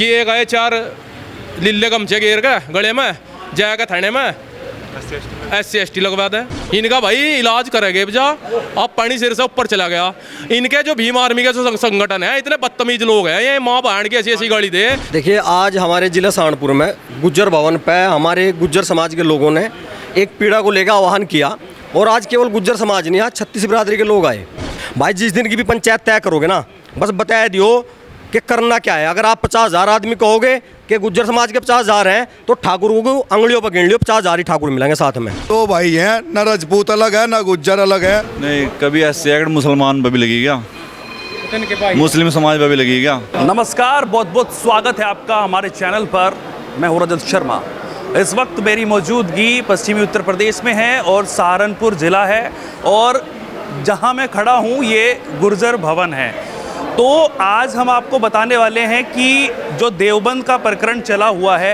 कि ये गए 4 लीले गमछे घेर के गले में जाएगा थाने में SC ST लगवा दे। इनका भाई इलाज करेंगे बजा। अब पानी सिर से ऊपर चला गया। इनके जो भीम आर्मी के जो संगठन है इतने बदतमीज लोग हैं, ये माँ बहन की ऐसी ऐसी गाली दे। देखिए आज हमारे जिला सहारनपुर में गुज्जर भवन पे हमारे गुज्जर समाज के लोगों ने एक पीड़ा को लेकर आह्वान किया और आज केवल गुज्जर समाज नहीं, आज 36 बिरादरी के लोग आए। भाई जिस दिन की भी पंचायत तय करोगे ना, बस बता दियो कि करना क्या है। अगर आप 50,000 आदमी कहोगे कि गुज्जर समाज के 50,000 हैं तो ठाकुर को अंगलियों पर गिन लियो 50,000 ही ठाकुर मिलेंगे साथ में। तो भाई हैं ना, राजपूत अलग है ना गुज्जर अलग है। नहीं कभी SC एक्ट मुसलमान पर भी लगी क्या, मुस्लिम समाज पर भी लगी क्या। नमस्कार, बहुत बहुत स्वागत है आपका हमारे चैनल पर। मैं हूं रजत शर्मा। इस वक्त मेरी मौजूदगी पश्चिमी उत्तर प्रदेश में है और सहारनपुर ज़िला है और जहां मैं खड़ा हूं ये गुर्जर भवन है। तो आज हम आपको बताने वाले हैं कि जो देवबंद का प्रकरण चला हुआ है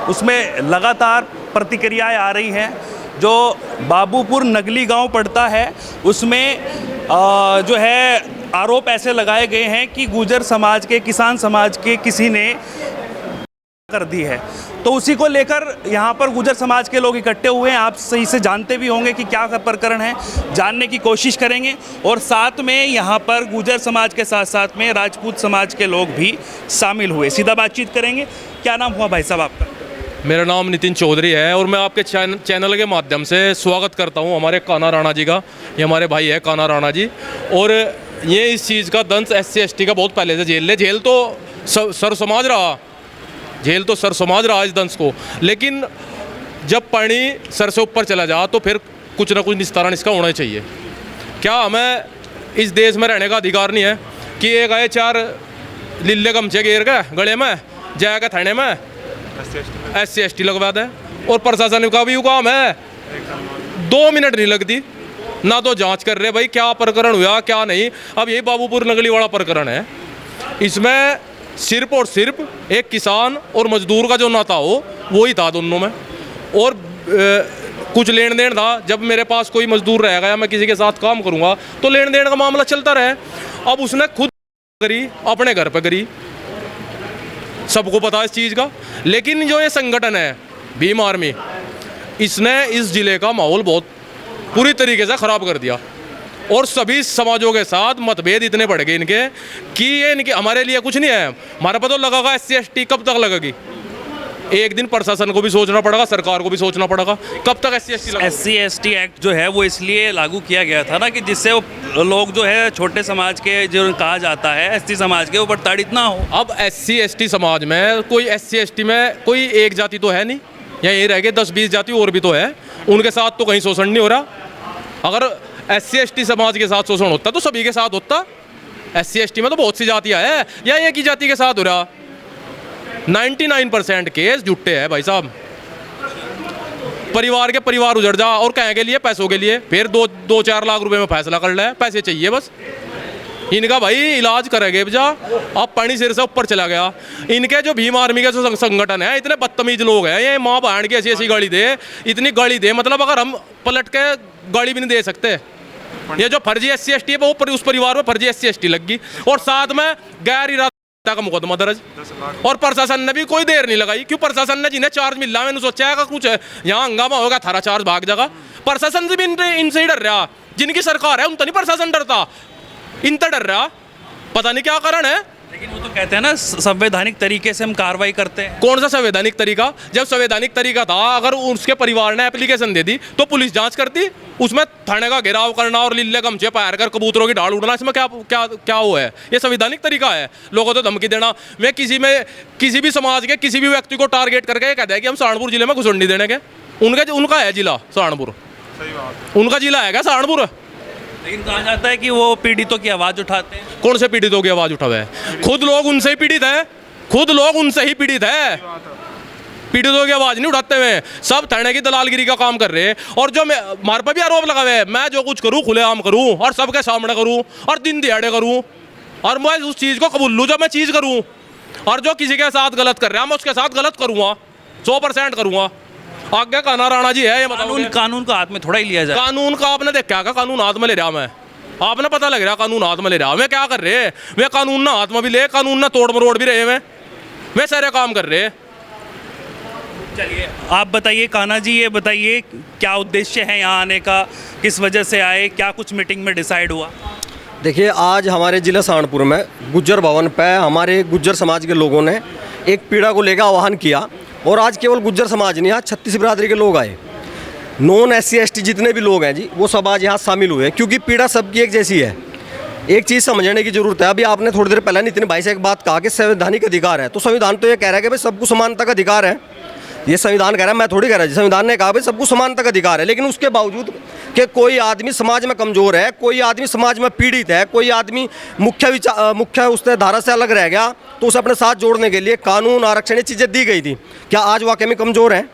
उसमें लगातार प्रतिक्रियाएं आ रही हैं। जो बाबूपुर नगली गांव पड़ता है उसमें जो है आरोप ऐसे लगाए गए हैं कि गुर्जर समाज के, किसान समाज के किसी ने कर दी है। तो उसी को लेकर यहाँ पर गुर्जर समाज के लोग इकट्ठे हुए हैं। आप सही से जानते भी होंगे कि क्या प्रकरण है, जानने की कोशिश करेंगे और साथ में यहाँ पर गुर्जर समाज के साथ साथ में राजपूत समाज के लोग भी शामिल हुए। सीधा बातचीत करेंगे। क्या नाम हुआ भाई साहब आपका? मेरा नाम नितिन चौधरी है और मैं आपके चैनल के माध्यम से स्वागत करता हूं हमारे कान्हा राणा जी का। ये हमारे भाई है कान्हा राणा जी और ये इस चीज़ का दंश SC ST का बहुत पहले से जेल तो सर समाज रहा, जेल तो सर समाज रहा इस दंश को। लेकिन जब पानी सर से ऊपर चला जा तो फिर कुछ ना कुछ निस्तारण इसका होना चाहिए। क्या हमें इस देश में रहने का अधिकार नहीं है कि ये गए 4 लीले गमछे घेर के गले में जाएगा थाने में SC ST लगवा दे। और प्रशासन का भी काम है, 2 मिनट नहीं लगती ना, तो जांच कर रहे भाई क्या प्रकरण हुआ क्या नहीं। अब यही बाबूपुर नगली वाला प्रकरण है, इसमें सिर्फ और सिर्फ एक किसान और मजदूर का जो नाता हो वो ही था दोनों में। और कुछ लेन देन था, जब मेरे पास कोई मजदूर रहेगा या मैं किसी के साथ काम करूंगा तो लेन देन का मामला चलता रहे। अब उसने खुद करी, अपने घर पे करी, सबको पता है इस चीज़ का। लेकिन जो ये संगठन है भीम आर्मी, इसने इस जिले का माहौल बहुत पूरी तरीके से ख़राब कर दिया और सभी समाजों के साथ मतभेद इतने बढ़ गए इनके कि ये इनके हमारे लिए कुछ नहीं है। हमारा पता लगेगा SC ST कब तक लगेगी, एक दिन प्रशासन को भी सोचना पड़ेगा, सरकार को भी सोचना पड़ेगा कब तक SC ST एक्ट जो है वो इसलिए लागू किया गया था ना कि जिससे वो लोग जो है छोटे समाज के जो कहा जाता है ST समाज के, वो प्रताड़ित ना हो। अब SC ST समाज में कोई SC ST में कोई एक जाति तो है नहीं, या यही रह गए 10-20 जाति और भी तो है, उनके साथ तो कहीं शोषण नहीं हो रहा। अगर SC ST समाज के साथ शोषण होता तो सभी के साथ होता। SC ST में तो बहुत सी जातियां हैं, या एक ही जाति के साथ हो रहा। 99% केस जुट्टे हैं भाई साहब। परिवार के परिवार उजड़ जा और कहे के लिए, पैसों के लिए, फिर 2-4 लाख रुपए में फैसला कर ले, पैसे चाहिए बस। इनका भाई इलाज करेंगे बजा। अब पानी सिर से ऊपर चला गया। इनके जो भीम आर्मी के जो संगठन है इतने बदतमीज लोग हैं, ये माँ बहन की ऐसी ऐसी गाली दे, इतनी गाली दे मतलब अगर हम पलट के गाली भी नहीं दे सकते। ये जो फर्जी SC ST है वो उस परिवार में फर्जी SC ST लग गई और साथ में गैर इरादा का मुकदमा दर्ज। और प्रशासन ने भी कोई देर नहीं लगाई। क्यों? प्रशासन ने जिन्हें चार्ज मिल रहा, मैंने सोचा है कुछ यहाँ हंगामा होगा, थारा चार्ज भाग जाएगा। प्रशासन से भी इनसे ही डर रहा, जिनकी सरकार है उनसे नहीं प्रशासन डरता, इनसे डर रहा। पता नहीं क्या कारण है। लेकिन वो तो कहते हैं ना संवैधानिक तरीके से हम कार्रवाई करते हैं। कौन सा संवैधानिक तरीका? जब संवैधानिक तरीका था, अगर उसके परिवार ने एप्लीकेशन दे दी तो पुलिस जांच करती, उसमें थाने का घेराव करना और लीले गमछे पैर कर कबूतरों की ढाल उड़ना, इसमें क्या क्या क्या वो है? ये संवैधानिक तरीका है लोगों को धमकी देना। मैं किसी भी समाज के किसी भी व्यक्ति को टारगेट करके ये कहता है कि हम सहारनपुर जिले में घुसड़ नहीं देने के। उनका है जिला सहारनपुर, उनका जिला है क्या सहारनपुर? लेकिन कहा जाता है कि वो पीड़ितों की आवाज़ उठाते हैं। कौन से पीड़ितों की आवाज़ उठावे है? खुद लोग उनसे ही पीड़ित है, खुद लोग उनसे ही पीड़ित है। पीड़ितों की आवाज़ नहीं उठाते हुए, सब थाने की दलालगिरी का काम कर रहे हैं। और जो हमारे पर भी आरोप लगा हुए, मैं जो कुछ करूँ खुलेआम करूँ और सबके सामने करूँ और दिन दिहाड़े करूँ और मैं उस चीज़ को कबूल लूँ जो मैं चीज़ करूँ। और जो किसी के साथ गलत कर रहा है मैं उसके साथ गलत करूँगा, 100% करूँगा। आगे कान्हा राणा जी है, ये कानून का हाथ में थोड़ा ही लिया जाए। कानून का आपने देखा क्या? कानून हाथ में ले रहा मैं, आपने पता लग रहा कानून हाथ में ले रहा मैं क्या कर रहे हैं? वे कानून ना हाथ में भी ले, कानून ना तोड़ मरोड़ भी रहे मैं। वे सारे काम कर रहे हैं। चलिए आप बताइए कान्हा जी, ये बताइए क्या उद्देश्य है यहाँ आने का, किस वजह से आए, क्या कुछ मीटिंग में डिसाइड हुआ? देखिए, आज हमारे जिला सहारनपुर में गुज्जर भवन पे हमारे गुज्जर समाज के लोगों ने एक पीड़ा को लेकर आह्वान किया। और आज केवल गुज्जर समाज नहीं, आज 36 बिरादरी के लोग आए, नॉन SC ST जितने भी लोग हैं जी, वो सब आज यहाँ शामिल हुए, क्योंकि पीड़ा सबकी एक जैसी है। एक चीज़ समझने की जरूरत है। अभी आपने थोड़ी देर पहले नितिन भाई से एक बात कहा कि संवैधानिक अधिकार है, तो संविधान तो ये कह रहा है कि भाई सबको समानता का अधिकार है। ये संविधान कह रहा है, मैं थोड़ी कह रहा जी। संविधान ने कहा भाई सबको समानता का अधिकार है, लेकिन उसके बावजूद कि कोई आदमी समाज में कमज़ोर है, कोई आदमी समाज में पीड़ित है, कोई आदमी मुख्य उसने धारा से अलग रह गया, तो उसे अपने साथ जोड़ने के लिए कानून, आरक्षण, ये चीज़ें दी गई थी। क्या आज वाकई में कमज़ोर हैं?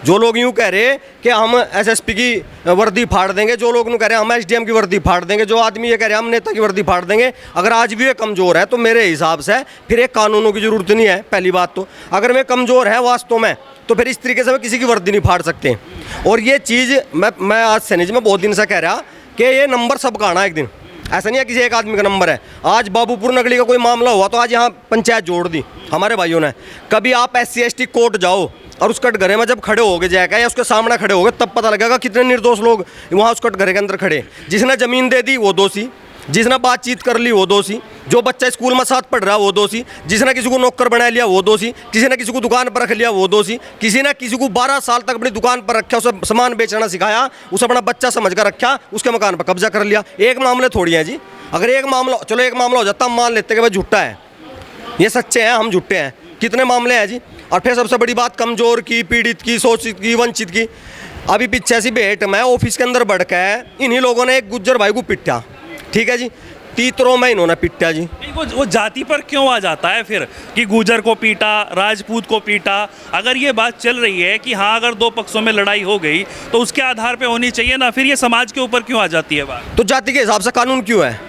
जो लोग यूँ कह रहे कि हम SSP की वर्दी फाड़ देंगे, जो लोग यूँ कह रहे हैं हम SDM की वर्दी फाड़ देंगे, जो आदमी ये कह रहे हैं हम नेता की वर्दी फाड़ देंगे, अगर आज भी ये कमज़ोर है तो मेरे हिसाब से फिर एक कानूनों की ज़रूरत नहीं है। पहली बात तो अगर मैं कमज़ोर है वास्तव में, तो फिर इस तरीके से मैं किसी की वर्दी नहीं फाड़ सकते। और ये चीज़ मैं आज से नहीं, मैं बहुत दिन से कह रहा कि ये नंबर सबका आना एक दिन, ऐसा नहीं है किसी एक आदमी का नंबर है। आज बाबूपुर नगरी का कोई मामला हुआ तो आज यहाँ पंचायत जोड़ दी हमारे भाइयों ने। कभी आप SC ST कोर्ट जाओ और उस कटघरे में जब खड़े होगे जाएगा या उसके सामने खड़े होगे, तब पता लगेगा कितने निर्दोष लोग वहाँ उस कटघरे के अंदर खड़े। जिसने ज़मीन दे दी वो दोषी, जिसने बातचीत कर ली वो दोषी, जो बच्चा स्कूल में साथ पढ़ रहा वो दोषी, जिसने किसी को नौकर बना लिया वो दोषी, किसी ने किसी को दुकान पर रख लिया वो दोषी, किसी ने किसी को 12 साल तक अपनी दुकान पर रखा, उसे सामान बेचना सिखाया, उसे अपना बच्चा समझ कर रखा, उसके मकान पर कब्जा कर लिया। एक मामले थोड़ी है जी। अगर एक मामला, चलो एक मामला हो जाता, हम मान लेते कि भाई झूठा है, ये सच्चे हैं, हम झूठे हैं। कितने मामले हैं जी। और फिर सबसे बड़ी बात, कमज़ोर की, पीड़ित की, शोषित की, वंचित की। अभी पीछे ऐसी भेंट में ऑफिस के अंदर बढ़ के इन्हीं लोगों ने एक गुज्जर भाई को पिटा, ठीक है जी, तीतरों में इन्होंने पिटा जी। वो जाति पर क्यों आ जाता है फिर कि गुजर को पीटा, राजपूत को पीटा? अगर ये बात चल रही है कि हाँ अगर दो पक्षों में लड़ाई हो गई तो उसके आधार पे होनी चाहिए ना, फिर ये समाज के ऊपर क्यों आ जाती है बात? तो जाति के हिसाब से कानून क्यों है?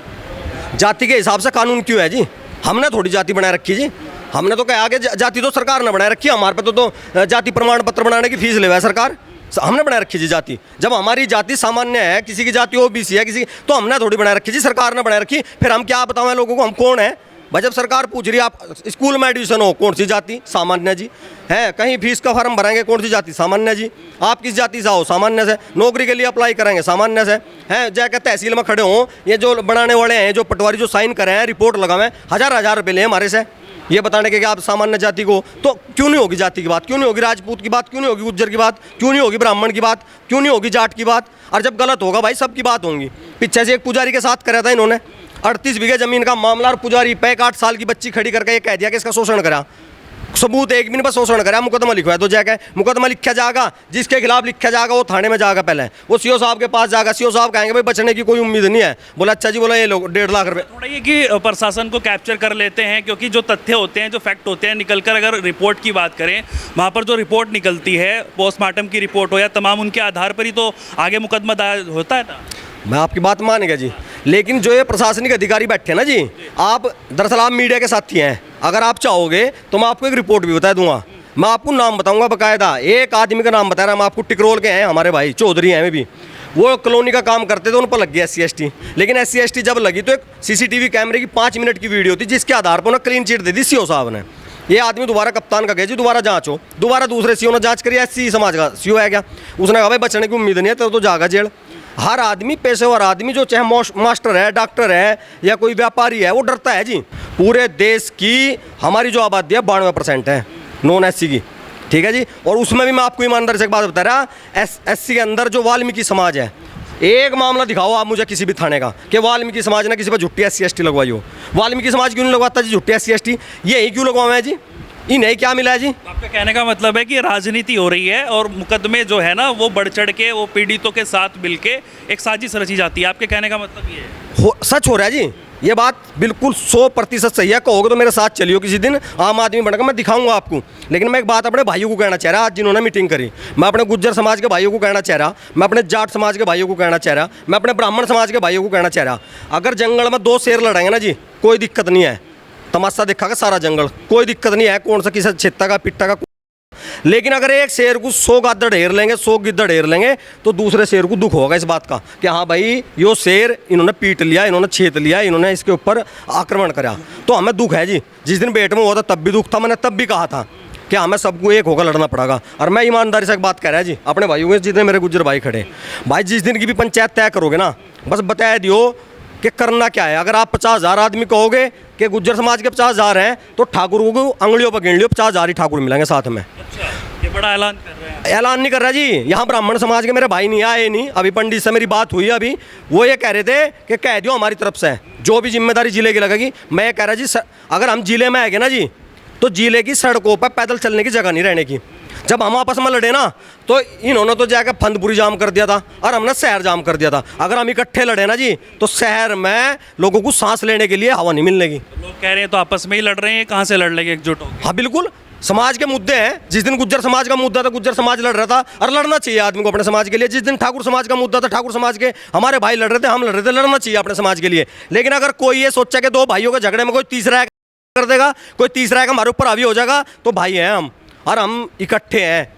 जाति के हिसाब से कानून क्यों है जी? हमने थोड़ी जाति बनाए रखी जी। हमने तो कहा कि जाति तो सरकार ने बनाए रखी है। हमारे पे तो जाति प्रमाण पत्र बनाने की फीस ले है सरकार। हमने बनाए रखी जी जाति। जब हमारी जाति सामान्य है, किसी की जाति OBC है, किसी, तो हमने थोड़ी बनाए रखी जी, सरकार ने बनाए रखी। फिर हम क्या बताएं लोगों को हम कौन है भाई? जब सरकार पूछ रही है आप स्कूल में एडमिशन हो, कौन सी जाति? सामान्य जी है। कहीं फीस का फॉर्म भरेंगे, कौन सी जाति? सामान्य जी। आप किस जाति से हो? सामान्य से। नौकरी के लिए अप्लाई करेंगे, सामान्य से हैं। जाकर तहसील में खड़े हों, ये जो बनाने वाले हैं, जो पटवारी जो साइन करे हैं, रिपोर्ट लगावें, हज़ार रुपये ले हमारे से, ये बताने के कि आप सामान्य जाति को। तो क्यों नहीं होगी जाति की बात? क्यों नहीं होगी राजपूत की बात? क्यों नहीं होगी गुज्जर की बात? क्यों नहीं होगी ब्राह्मण की बात? क्यों नहीं होगी जाट की बात? और जब गलत होगा भाई सबकी बात होगी। पीछे से एक पुजारी के साथ करा था इन्होंने 38 बीघे जमीन का मामला, और पुजारी पे 8 साल की बच्ची खड़ी करके ये कह दिया कि इसका शोषण करा। सबूत एक भी नहीं, बस शोषण करा, मुकदमा लिखवाया। तो जाकर मुकदमा लिखा जाएगा, जिसके खिलाफ लिखा जाएगा वो थाने में जाएगा, पहले वो CO साहब के पास जाएगा। CO साहब कहेंगे भाई बचने की कोई उम्मीद नहीं है। बोला अच्छा जी, बोला ये लोग 1.5 लाख रुपए। थोड़ा ये कि प्रशासन को कैप्चर कर लेते हैं, क्योंकि जो तथ्य होते हैं, जो फैक्ट होते हैं, निकलकर अगर रिपोर्ट की बात करें, वहाँ पर जो रिपोर्ट निकलती है, पोस्टमार्टम की रिपोर्ट हो या तमाम, उनके आधार पर ही तो आगे मुकदमा दायर होता है ना। मैं आपकी बात मान गया जी, लेकिन जो ये प्रशासनिक अधिकारी बैठे हैं ना जी, आप दरअसल आप मीडिया के साथी हैं। अगर आप चाहोगे तो मैं आपको एक रिपोर्ट भी बता दूंगा। मैं आपको नाम बताऊंगा बाकायदा, एक आदमी का नाम बता रहा, मैं आपको टिकरोल के हैं, हमारे भाई चौधरी हैं, भी वो कॉलोनी का काम करते थे, उन पर लग गया SC ST। लेकिन SC ST जब लगी तो एक CCTV कैमरे की 5 मिनट की वीडियो थी, जिसके आधार पर उन्हें क्लीन चिट दे दी CO साहब ने। ये आदमी दोबारा कप्तान का गया जी, दोबारा जांच हो, दोबारा दूसरे CO ने जांच करी, SC समाज का CO है क्या, उसने कहा भाई बचने की उम्मीद नहीं है तो जाएगा जेल। हर आदमी, पेशेवर आदमी, जो चाहे मास्टर है, डॉक्टर है या कोई व्यापारी है, वो डरता है जी। पूरे देश की हमारी जो आबादी है 92% है नॉन SC की, ठीक है जी। और उसमें भी मैं आपको ईमानदारी से एक बात बता रहा, SC के अंदर जो वाल्मीकि समाज है, एक मामला दिखाओ आप मुझे किसी भी थाने का कि वाल्मीकि समाज ने किसी पर झुट्टी SC ST लगवाई हो। वाल्मीकि समाज क्यों नहीं लगवाता जी झुट्टी SC ST? यही क्यों लगवाए हैं जी? इन्हें क्या मिला है जी? आपका कहने का मतलब है कि राजनीति हो रही है और मुकदमे जो है ना वो बढ़ चढ़ के वो पीड़ितों के साथ मिलके एक साजिश रची जाती है। आपके कहने का मतलब ये है? सच हो रहा है जी, ये बात बिल्कुल 100% सही है। कहोगे तो मेरे साथ चलियो किसी दिन, आम आदमी बनकर मैं दिखाऊंगा आपको। लेकिन मैं एक बात अपने भाइयों को कहना चाह रहा, आज जिन्होंने मीटिंग करी, मैं अपने गुज्जर समाज के भाइयों को कहना चाह रहा, मैं अपने जाट समाज के भाइयों को कहना चाह रहा, मैं अपने ब्राह्मण समाज के भाइयों को कहना चाह रहा, अगर जंगल में 2 शेर लड़ाएंगे ना जी, कोई दिक्कत नहीं है, तमाशा देखा का सारा जंगल, कोई दिक्कत नहीं है कौन सा किसी क्षेत्र का पिट्टा का। लेकिन अगर एक शेर को 100 गद्दड़ ढेर लेंगे, 100 गिद्दड़ ढेर लेंगे, तो दूसरे शेर को दुख होगा इस बात का कि हाँ भाई यो शेर इन्होंने पीट लिया, इन्होंने छेद लिया, इन्होंने इसके ऊपर आक्रमण करा। तो हमें दुख है जी। जिस दिन पेट में हुआ था तब भी दुख था, मैंने तब भी कहा था कि हमें सबको एक होकर लड़ना पड़ेगा। और मैं ईमानदारी से एक बात कह रहा है जी अपने भाइयों के, जितने मेरे गुज्जर भाई खड़े भाई, जिस दिन की भी पंचायत तय करोगे ना, बस बता दियो कि करना क्या है। अगर आप 50,000 आदमी कहोगे कि गुज्जर समाज के 50,000 हैं, तो ठाकुर को अंगलियों पर गिन लियो, 50,000 ही ठाकुर मिलेंगे साथ में। अच्छा, ये बड़ा ऐलान कर रहे हैं। ऐलान नहीं कर रहा जी, यहाँ ब्राह्मण समाज के मेरे भाई नहीं आए, नहीं अभी पंडित से मेरी बात हुई अभी, वो ये कह रहे थे कि कह दियो हमारी तरफ से जो भी जिम्मेदारी जिले की लगेगी। मैं ये कह रहा जी, अगर हम जिले में आएंगे ना जी, तो जिले की सड़कों पर पैदल चलने की जगह नहीं रहने की। जब हम आपस में लड़े ना, तो इन्होंने तो जाकर फंदपुरी जाम कर दिया था और हमने शहर जाम कर दिया था। अगर हम इकट्ठे लड़े ना जी, तो शहर में लोगों को सांस लेने के लिए हवा नहीं मिलने की। लोग कह रहे हैं तो आपस में ही लड़ रहे हैं, कहाँ से लड़ लेंगे एकजुट होकर? हाँ बिल्कुल, समाज के मुद्दे हैं। जिस दिन गुज्जर समाज का मुद्दा था, गुज्जर समाज लड़ रहा था, और लड़ना चाहिए आदमी को अपने समाज के लिए। जिस दिन ठाकुर समाज का मुद्दा था, ठाकुर समाज के हमारे भाई लड़ रहे थे, हम लड़ रहे थे, लड़ना चाहिए अपने समाज के लिए। लेकिन अगर कोई ये सोचा कि दो भाइयों के झगड़े में कोई तीसरा कर देगा, कोई तीसरा का हमारे ऊपर हावी हो जाएगा, तो भाई हैं हम, और हम इकट्ठे हैं।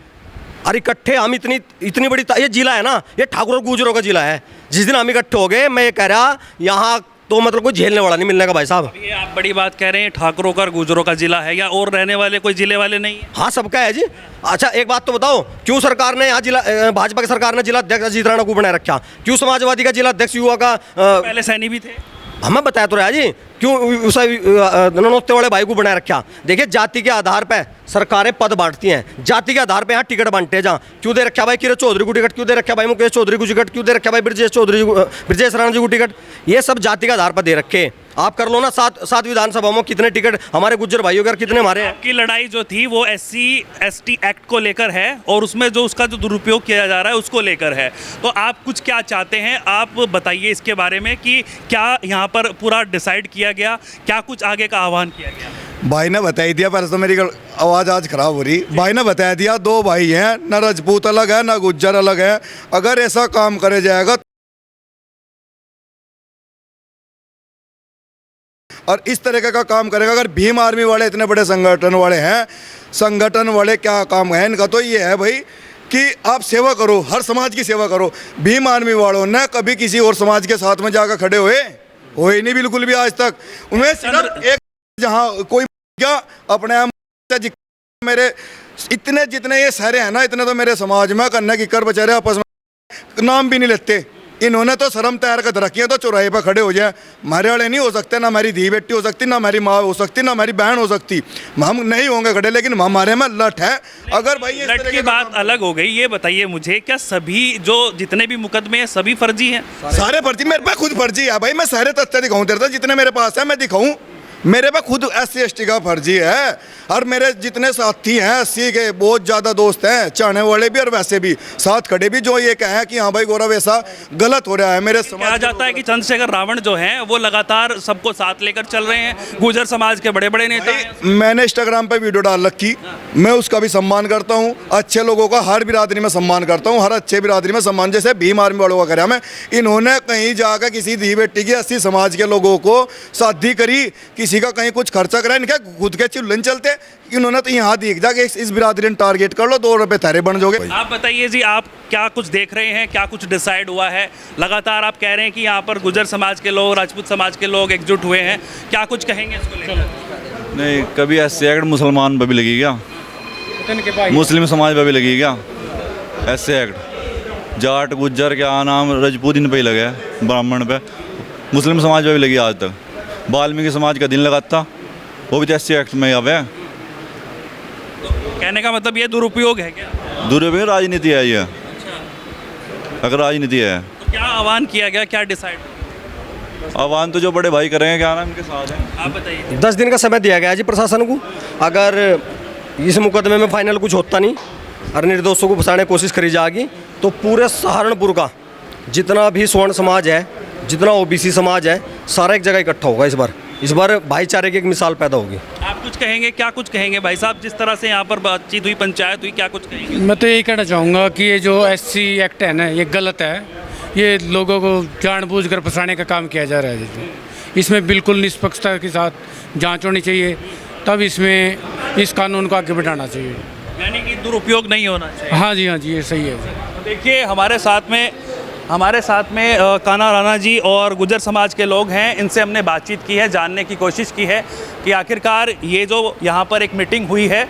और इकट्ठे हम इतनी बड़ी, ये जिला है ना, ये ठाकुर और गुजरों का जिला है। जिस दिन हम इकट्ठे हो गए, मैं ये कह रहा यहाँ तो मतलब कोई झेलने वाला नहीं मिलने का भाई साहब। ये आप बड़ी बात कह रहे हैं, ठाकुरों का और गुजरों का जिला है, या और रहने वाले कोई जिले वाले नहीं है? हाँ सबका है जी। अच्छा एक बात तो बताओ, क्यों सरकार ने यहाँ जिला, भाजपा की सरकार ने जिला अध्यक्ष अजीत राणा को बनाए रखा? क्यों समाजवादी का जिला अध्यक्ष युवा का पहले सैनी भी थे? हमें बताया तो रहा जी, क्यों उसे ननौते वाले भाई को बनाए रखा? देखिए जाति के आधार पर सरकारें पद बांटती हैं, जाति के आधार पे यहाँ टिकट बांटते हैं। जहाँ क्यों दे रखा भाई किरण चौधरी को टिकट, क्यों दे रखा भाई मुकेश चौधरी को टिकट, क्यों दे रखा भाई ब्रजेश राणा जी को टिकट? ये सब जाति के आधार पर दे रखे। आप कर लो ना, सात विधानसभा में कितने टिकट हमारे गुज्जर भाइयों के, कितने हमारे हैं। आपकी लड़ाई जो थी वो SC/ST एक्ट को लेकर है, और उसमें जो उसका जो दुरुपयोग किया जा रहा है उसको लेकर है। तो आप कुछ क्या चाहते हैं, आप बताइए इसके बारे में कि क्या यहाँ पर पूरा डिसाइड किया गया, क्या कुछ आगे का आह्वान किया गया? भाई ने बता ही दिया, पर तो मेरी आवाज़ आज खराब हो रही। भाई ने बता दिया, दो भाई हैं, ना राजपूत अलग है ना गुज्जर अलग है। अगर ऐसा काम करे जाएगा और इस तरीके का काम करेगा, अगर भीम आर्मी वाले इतने बड़े संगठन वाले हैं, संगठन वाले क्या काम है इनका? तो ये है भाई कि आप सेवा करो, हर समाज की सेवा करो। भीम आर्मी वालों ने कभी किसी और समाज के साथ में जाकर खड़े हुए नहीं बिल्कुल भी आज तक। उन्हें सिर्फ एक, जहाँ कोई क्या अपने आप मेरे इतने जितने ये शहरे हैं ना, इतने तो मेरे समाज में करने की कर बेचारे आपस में नाम भी नहीं लेते। इन्होंने तो शर्म तैयार कर रखी है, तो चौराहे पर खड़े हो जाए, हमारे वाले नहीं हो सकते, ना हमारी धी बेटी हो सकती, ना हमारी माँ हो सकती, ना हमारी बहन हो सकती, हम नहीं होंगे खड़े। लेकिन हमारे में लठ है। अगर भाई लठ की बात अलग हो गई, ये बताइए मुझे, क्या सभी जो जितने भी मुकदमे हैं सभी फर्जी हैं? सारे फर्जी, मेरे पास खुद फर्जी है भाई। मैं सारे तथ्य दिखाऊं तेरे साथ, जितने मेरे पास है मैं दिखाऊं। मेरे पे खुद SC/ST का फर्जी है, और मेरे जितने साथी हैं SC के बहुत ज़्यादा दोस्त हैं, चाहने वाले भी और वैसे भी साथ खड़े भी, जो ये कहें कि हाँ भाई गौरव ऐसा गलत हो रहा है मेरे समाज। कहा जाता है कि चंद्रशेखर रावण जो हैं वो लगातार सबको साथ लेकर चल रहे हैं, गुर्जर समाज के बड़े बड़े नेता हैं। मैंने इंस्टाग्राम पे वीडियो डाल रखी, मैं उसका भी सम्मान करता हूँ। अच्छे लोगों का हर बिरादरी में सम्मान करता हूँ, हर अच्छे बिरादरी में सम्मान। जैसे भीम आर्मी वालों का करा, मैं इन्होंने कहीं जाकर किसी धी बेटी की SC समाज के लोगों को शादी करी, किसी का कहीं कुछ खर्चा करा, इनके खुद के चुल्लन चलते। इन्होंने तो यहाँ देख जा कि इस बिरादरी ने टारगेट कर लो, 2 रुपए थारे बन जाओगे। आप बताइए जी, आप क्या कुछ देख रहे हैं, क्या कुछ डिसाइड हुआ है? लगातार आप कह रहे हैं कि यहाँ पर गुर्जर समाज के लोग, राजपूत समाज के लोग एकजुट हुए हैं, क्या कुछ कहेंगे इसको लेकर? नहीं, कभी SC एक्ट मुसलमान पर भी लगी क्या? मुस्लिम समाज पर भी लगी क्या SC एक्ट? जाट गुज्जर क्या नाम राजपूत इन पर ही लगे, ब्राह्मण पे, मुस्लिम समाज पर भी लगी आज तक। वाल्मीकि समाज का दिन लगाता, वो भी तो SC एक्ट में अब है। कहने का मतलब ये दुरुपयोग है क्या? दुरुपयोग राजनीति है ये। अगर राजनीति है तो क्या आह्वान किया गया, क्या डिसाइड? आह्वान तो जो बड़े भाई करेंगे, क्या नाम इनके साथ है? आप बताइए। 10 दिन का समय दिया गया जी प्रशासन को। अगर इस मुकदमे में फाइनल कुछ होता नहीं और निर्दोषों को फंसाने की कोशिश करी जाएगी, तो पूरे सहारनपुर का जितना भी स्वर्ण समाज है, जितना OBC समाज है, सारा एक जगह इकट्ठा होगा। इस बार भाईचारे की एक मिसाल पैदा होगी। आप कुछ कहेंगे, क्या कुछ कहेंगे भाई साहब? जिस तरह से यहाँ पर बातचीत हुई, पंचायत हुई, क्या कुछ कहेंगे? मैं तो यही कहना चाहूँगा कि ये जो SC एक्ट है ना, ये गलत है। ये लोगों को जानबूझकर फंसाने का काम किया जा रहा है। इसमें बिल्कुल निष्पक्षता के साथ जांच होनी चाहिए, तब इसमें इस कानून को आगे बढ़ाना चाहिए। यानी कि दुरुपयोग नहीं होना चाहिए। हाँ जी ये सही है। तो देखिए हमारे साथ में कान्हा राणा जी और गुज्जर समाज के लोग हैं। इनसे हमने बातचीत की है, जानने की कोशिश की है कि आखिरकार ये जो यहाँ पर एक मीटिंग हुई है,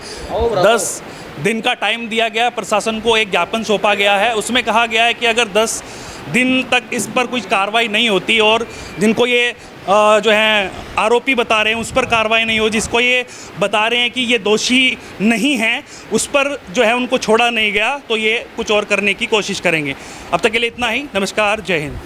10 दिन का टाइम दिया गया, प्रशासन को एक ज्ञापन सौंपा गया है। उसमें कहा गया है कि अगर 10 दिन तक इस पर कुछ कार्रवाई नहीं होती और जिनको ये जो है आरोपी बता रहे हैं उस पर कार्रवाई नहीं हो, जिसको ये बता रहे हैं कि ये दोषी नहीं हैं उस पर जो है उनको छोड़ा नहीं गया, तो ये कुछ और करने की कोशिश करेंगे। अब तक के लिए इतना ही। नमस्कार, जय हिंद।